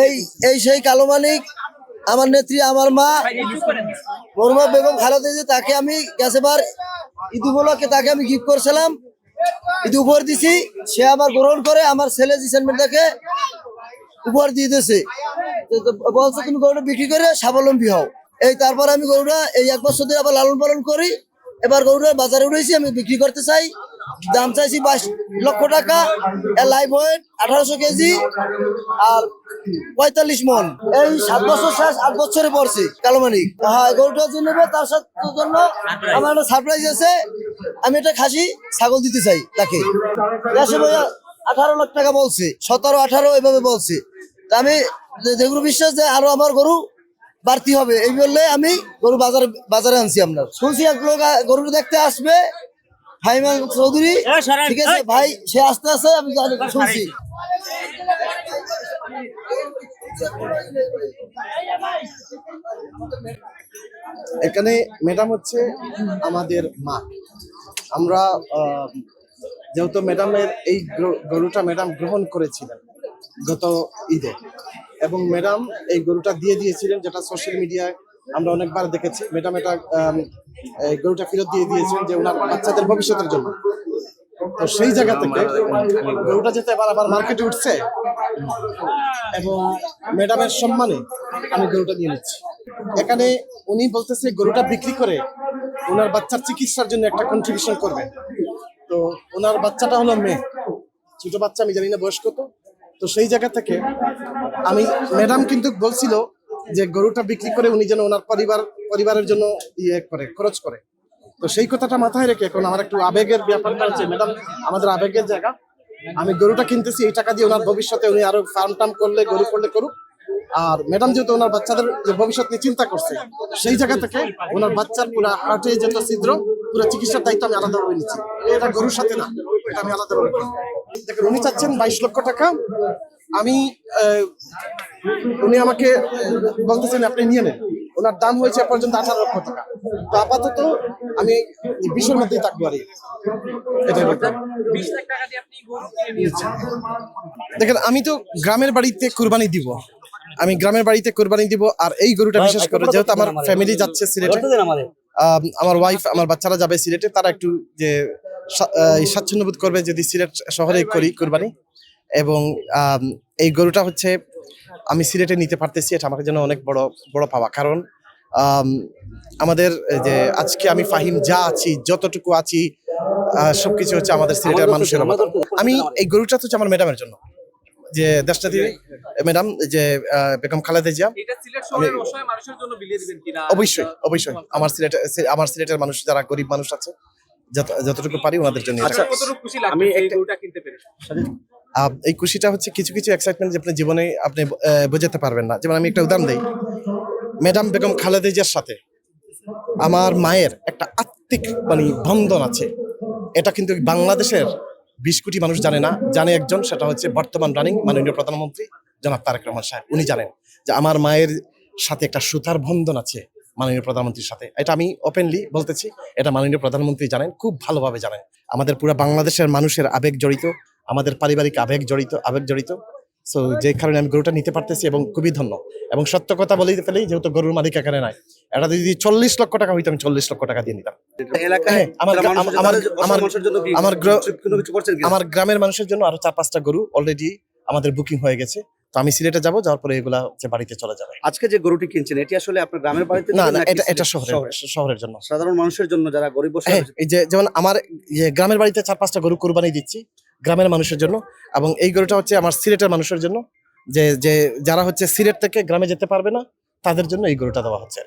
এই এই সেই কালো মানিক, আমার নেত্রী, আমার মা মরুমা বেগম খালেদা জিয়া, তাকে আমি গেছেবার ঈদ উপলক্ষে তাকে আমি গিফট করছিলাম, ঈদ উপহার দিছি। সে আমার গ্রহণ করে আমার ছেলে জিসান মির্জাকে উপহার দিয়ে দিয়েছে, বলছে তুমি গরুটা বিক্রি করে স্বাবলম্বী হও। এই তারপর আমি গরুটা এই 1 বছর ধরে আবার লালন পালন করি। এবার গরুটা বাজারে উঠেছি, আমি বিক্রি করতে চাই, দাম চাইছি 22 লক্ষ টাকা। লাইভ ওয়েট 1800 কেজি আর 45 মন। এই 7 বছর শেষ 8 বছরে পড়ছে কালো মানিক। হ্যাঁ, গরুটার জন্য তার সাথে জন্য আমার একটা সারপ্রাইজ আছে। আমি একটা খাসি ছাগল দিতে চাই তাকে। 18 লাখ টাকা বলছে, 17, 18 এভাবে বলছে। তা আমি যেগুলো বিশ্বাস যে আরো আমার গরু বাড়তি হবে, এই বললে আমি গরু বাজারে আনছি। আপনার শুনছি এক লোক গরু দেখতে আসবে, ফাইমান চৌধুরী, ঠিক আছে ভাই, সে আসতে আসে আমি শুনছি। এখানে ম্যাডাম হচ্ছে আমাদের মা। আমরা যেহেতু ম্যাডামের এই গরুটা ম্যাডাম গ্রহণ করেছিলেন গত ঈদে, এবং ম্যাডাম এই গরুটা দিয়ে দিয়েছিলেন, যেটা সোশ্যাল মিডিয়ায় আমরা অনেকবার দেখেছি। ম্যাডাম এটা গরুটা ফেরত দিয়ে দিয়েছেন যে ওনার বাচ্চাদের ভবিষ্যতের জন্য। তো সেই জায়গা থেকে গরুটা যেতে আবার মার্কেটে উঠছে, এবং ম্যাডামের সম্মানে আমি গরুটা নিয়ে নিচ্ছি। এখানে উনি বলতেছে গরুটা বিক্রি করে ওনার বাচ্চার চিকিৎসার জন্য একটা কন্ট্রিবিউশন করবে। তো ওনার বাচ্চাটা হলো মেয়ে, ছোট বাচ্চা, আমি জানি না বয়স কত। তো সেই জায়গা থেকে আমি, ম্যাডাম কিন্তু বলছিল যে গরুটা বিক্রি করে উনি যেন ওনার পরিবারের জন্য খরচ করে। তো সেই কথাটা মাথায় রেখে এখন আমার একটু আবেগের ব্যাপারটা হচ্ছে, ম্যাডাম আমাদের আবেগের জায়গা, আমি গরুটা কিনতেছি এই টাকা দিয়ে, ওনার ভবিষ্যতে উনি আরো ফার্ম টার্ম করলে, গরু করলে করুক। আর ম্যাডাম যেহেতু ওনার বাচ্চাদের যে ভবিষ্যৎ নিয়ে চিন্তা করছে, সেই জায়গা থেকে ওনার বাচ্চার পুরো হার্টে যত ছিদ্র, পুরো চিকিৎসার দায়িত্ব আমি আলাদাভাবে নিচ্ছি। এটা গরুর সাথে না, এটা আমি আলাদাভাবে দেখেন। উনি চাচ্ছেন 22 লক্ষ টাকা। আমি উনি আমাকে বলতেছেন আপনি নিয়ে নেন। ওনার দাম হয়েছে পর্যন্ত 18 লক্ষ টাকা। তো আপাতত আমি 20-এর মধ্যেই থাকবো। আর দেখেন, আমি তো গ্রামের বাড়িতে কুরবানি দিব, আর এই গরুটা বিশেষ করে যেহেতু আমার ফ্যামিলি যাচ্ছে সিলেটে, আমার ওয়াইফ, আমার বাচ্চারা যাবে সিলেটে, তারা একটু যে স্বাচ্ছন্দ্য বোধ করবে যদি সিলেট শহরে করি কুরবানি। এবং এই গরুটা হচ্ছে আমি সিলেটে নিতে পারতেছি, এটা আমার জন্য অনেক বড় পাওয়া। কারণ আমাদের যে আজকে আমি ফাহিম যা আছি, যতটুকু আছি, সবকিছু হচ্ছে আমাদের সিলেটের মানুষের। আমি এই গরুটা হচ্ছে আমার ম্যাডামের জন্য, যে দেশটাতে ম্যাডাম যে বেগম খালেদা জিয়া, অবশ্যই আমার সিলেটের মানুষ যারা গরিব মানুষ আছে, যতটুকু পারি ওনাদের জন্য। এই খুশিটা হচ্ছে কিছু এক্সাইটমেন্ট যে আপনি জীবনে আপনি বোঝাতে পারবেন না। যেমন আমি একটা উদাহরণ দিই, ম্যাডাম বেগম খালেদা জিয়ার সাথে আমার মায়ের একটা আত্মিক বন্ধন আছে। এটা কিন্তু বাংলাদেশের 20 কোটি মানুষ জানে না, জানে একজন, সেটা হচ্ছে বর্তমান রানিং মাননীয় প্রধানমন্ত্রী জনাব তারেক রহমান সাহেব। উনি জানেন যে আমার মায়ের সাথে একটা সুতার বন্ধন আছে মাননীয় প্রধানমন্ত্রীর সাথে। এটা আমি ওপেনলি বলতেছি, এটা মাননীয় প্রধানমন্ত্রী জানেন, খুব ভালোভাবে জানেন। আমাদের পুরো বাংলাদেশের মানুষের আবেগ জড়িত, আমাদের পারিবারিক আবেগ জড়িত। সো যে কারণে আমি গরুটা নিতে পারতেছি এবং খুবই ধন্য। এবং সত্য কথা বলে ফেলি, যেহেতু গরুর মালিক এখানে নাই, এটা যদি 40 লক্ষ টাকা হইতো আমি 40 লক্ষ টাকা দিয়ে নিতাম। আমার গ্রামের মানুষের জন্য আরো 4-5টা গরু অলরেডি আমাদের বুকিং হয়ে গেছে। তো আমি সিলেটে যাবো, যাওয়ার পরে এগুলা বাড়িতে চলে যাবে। আজকে যে গরুটি কিনছেন, এটি আসলে আপনার গ্রামের বাড়িতে? না, এটা শহরের জন্য, সাধারণ মানুষের জন্য, যারা গরিব। এই যে যেমন আমার গ্রামের বাড়িতে 4-5টা গরু কোরবানি দিচ্ছি গ্রামের মানুষের জন্য, এবং এই গরুটা হচ্ছে আমার সিলেটের মানুষের জন্য, যে যারা হচ্ছে সিলেট থেকে গ্রামে যেতে পারবে না, তাদের জন্য এই গরুটা দেওয়া হচ্ছে।